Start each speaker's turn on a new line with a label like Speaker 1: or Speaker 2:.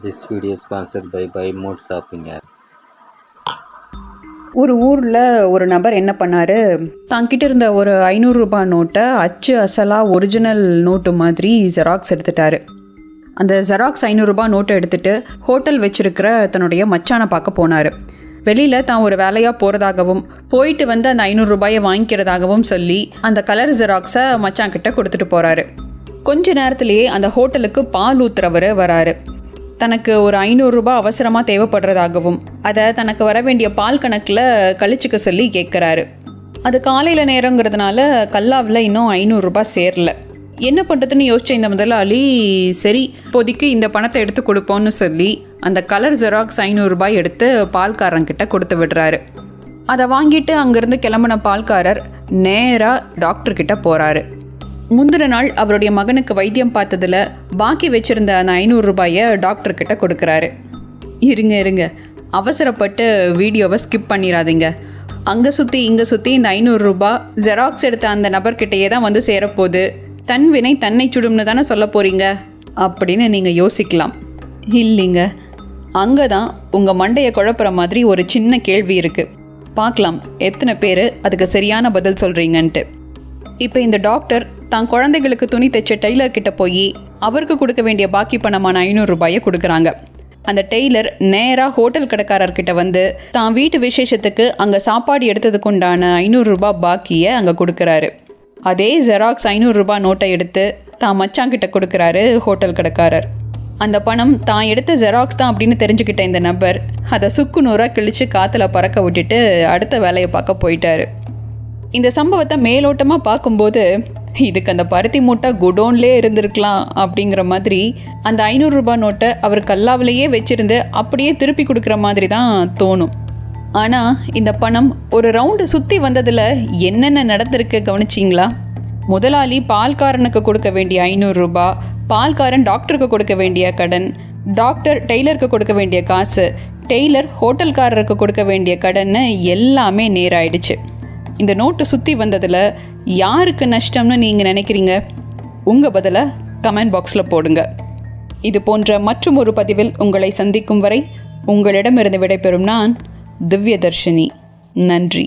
Speaker 1: This video is sponsored by Buy Mode Shopping app.
Speaker 2: ஒரு ஊரில் ஒரு நபர் என்ன பண்ணார், தாங்கிட்ட இருந்த ஒரு 500 ரூபாய் நோட்டை அச்சு அசலாக ஒரிஜினல் நோட்டு மாதிரி ஜெராக்ஸ் எடுத்துட்டாரு. அந்த ஜெராக்ஸ் 500 ரூபாய் நோட்டை எடுத்துகிட்டு ஹோட்டல் வச்சுருக்கிற தன்னுடைய மச்சானை பார்க்க போனார். வெளியில் தான் ஒரு வேலையாக போகிறதாகவும் போயிட்டு வந்து அந்த 500 ரூபாயை வாங்கிக்கிறதாகவும் சொல்லி அந்த கலர் ஜெராக்ஸை மச்சான் கிட்ட கொடுத்துட்டு போகிறாரு. கொஞ்ச நேரத்துலேயே அந்த ஹோட்டலுக்கு பால் ஊற்றுறவர் வராரு. தனக்கு ஒரு 500 ரூபாய் அவசரமாக தேவைப்படுறதாகவும் அதை தனக்கு வர வேண்டிய பால் கணக்கில் கழிச்சுக்க சொல்லி கேட்குறாரு. அது காலையில் நேரங்கிறதுனால கல்லாவில் இன்னும் 500 ரூபாய் சேரல. என்ன பண்ணுறதுன்னு யோசிச்ச இந்த முதலாளி, சரி இப்போதைக்கு இந்த பணத்தை எடுத்து கொடுப்போன்னு சொல்லி அந்த கலர் ஜெராக்ஸ் 500 ரூபாய் எடுத்து பால்காரங்கிட்ட கொடுத்து விடுறாரு. அதை வாங்கிட்டு அங்கேருந்து கிளம்பின பால்காரர் நேராக டாக்டர்கிட்ட போகிறாரு. முந்தின நாள் அவருடைய மகனுக்கு வைத்தியம் பார்த்ததில் பாக்கி வச்சுருந்த அந்த 500 ரூபாயை டாக்டர்கிட்ட கொடுக்குறாரு. இருங்க அவசரப்பட்டு வீடியோவை ஸ்கிப் பண்ணிடாதீங்க. அங்கே சுற்றி இங்கே சுற்றி இந்த 500 ரூபாய் ஜெராக்ஸ் எடுத்த அந்த நபர்கிட்டையே தான் வந்து சேரப்போகுது. தன் வினை தன்னை சுடும்னு தானே சொல்ல போகிறீங்க அப்படின்னு நீங்கள் யோசிக்கலாம். இல்லைங்க, அங்கே தான் உங்கள் மண்டையை குழப்புற மாதிரி ஒரு சின்ன கேள்வி இருக்குது. பார்க்கலாம் எத்தனை பேர் அதுக்கு சரியான பதில் சொல்கிறீங்கன்ட்டு. இப்போ இந்த டாக்டர் தான் குழந்தைகளுக்கு துணி தைச்ச டெய்லர்கிட்ட போய் அவருக்கு கொடுக்க வேண்டிய பாக்கி பணமான 500 ரூபாயை கொடுக்குறாங்க. அந்த டெய்லர் நேராக ஹோட்டல் கடைக்காரர்கிட்ட வந்து தான் வீட்டு விசேஷத்துக்கு அங்கே சாப்பாடு எடுத்ததுக்கு உண்டான 500 ரூபாய் பாக்கியை அங்கே கொடுக்குறாரு. அதே ஜெராக்ஸ் 500 ரூபாய் நோட்டை எடுத்து தான் மச்சாங்கிட்ட கொடுக்குறாரு ஹோட்டல் கடைக்காரர். அந்த பணம் தான் எடுத்த ஜெராக்ஸ் தான் அப்படின்னு தெரிஞ்சுக்கிட்ட இந்த நபர் அதை சுக்கு நூறாக கிழித்து காற்றுல பறக்க விட்டுட்டு அடுத்த வேலையை பார்க்க போயிட்டாரு. இந்த சம்பவத்தை மேலோட்டமாக பார்க்கும்போது இதுக்கு அந்த பருத்தி மூட்டை குடோன்லேயே இருந்திருக்கலாம் அப்படிங்கிற மாதிரி அந்த 500 ரூபாய் நோட்டை அவர் கல்லாவிலேயே வச்சுருந்து அப்படியே திருப்பி கொடுக்குற மாதிரி தான் தோணும். ஆனால் இந்த பணம் ஒரு ரவுண்டு சுற்றி வந்ததில் என்னென்ன நடந்திருக்கு கவனிச்சிங்களா? முதலாளி பால்காரனுக்கு கொடுக்க வேண்டிய 500 ரூபாய், பால்காரன் டாக்டருக்கு கொடுக்க வேண்டிய கடன், டாக்டர் டெய்லருக்கு கொடுக்க வேண்டிய காசு, டெய்லர் ஹோட்டல்காரருக்கு கொடுக்க வேண்டிய கடன்னு எல்லாமே நேராயிடுச்சு. இந்த நோட்டு சுற்றி வந்ததில் யாருக்கு நஷ்டம்னு நீங்கள் நினைக்கிறீங்க? உங்கள் பதிலை கமெண்ட் பாக்ஸில் போடுங்க. இது போன்ற மற்றும் ஒரு பதிவில் உங்களை சந்திக்கும் வரை உங்களிடமிருந்து விடைபெறும் நான் திவ்யதர்ஷினி. நன்றி.